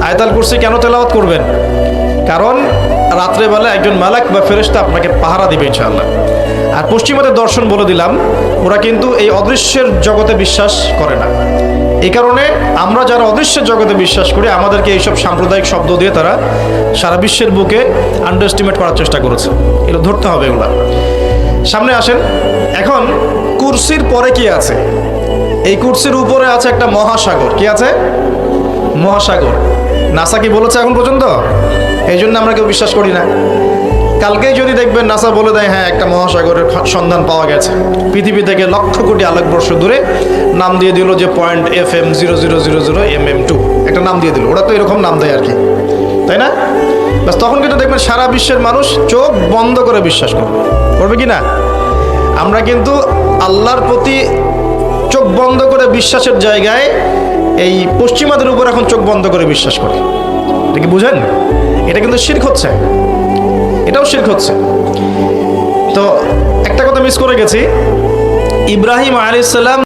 আয়াতুল কুরসি কেন তেলাওয়াত করবেন? কারণ রাত্রেবেলা একজন মালাক বা ফেরেশতা আপনাকে পাহারা দিবে ইনশাআল্লাহ। আর পশ্চিমাদের দর্শন বলে দিলাম, ওরা কিন্তু এই অদৃশ্যের জগতে বিশ্বাস করে না। এই কারণে আমরা যারা অদৃশ্যের জগতে বিশ্বাস করি, আমাদেরকে এইসব সাম্প্রদায়িক শব্দ দিয়ে তারা সারা বিশ্বের বুকে আন্ডারএস্টিমেট করার চেষ্টা করেছে। এগুলো ধরতে হবে। এগুলা সামনে আসেন। এখন কুরসির পরে কি আছে? এই কুরসির উপরে আছে একটা মহাসাগর। কি আছে? মহাসাগর। নাসা কি বলেছে এখন পর্যন্ত? এই জন্য আমরা কেউ বিশ্বাস করি না। কালকেই যদি দেখবেন নাসা বলে দেয় হ্যাঁ একটা মহাসাগরের সন্ধান পাওয়া গেছে, পৃথিবী থেকে লক্ষ কোটি আলোকবর্ষ দূরে, নাম দিয়ে দিল যে .FM0000mm2, একটা নাম দিয়ে দিল। ওরা তো এরকম নাম দেয় আর কি, তাই না? বাস তখন কিন্তু দেখবেন সারা বিশ্বের মানুষ চোখ বন্ধ করে বিশ্বাস করবে। করবে কি না? আমরা কিন্তু আল্লাহর প্রতি চোখ বন্ধ করে বিশ্বাসের জায়গায় এই পশ্চিমাদের উপর এখন চোখ বন্ধ করে বিশ্বাস করি। এটা কি বুঝেন? এটা কিন্তু শিরক হচ্ছে, এটাও শিরক হচ্ছে। তো একটা কথা মিস করে গেছি, ইব্রাহিম আলাইহিস সালাম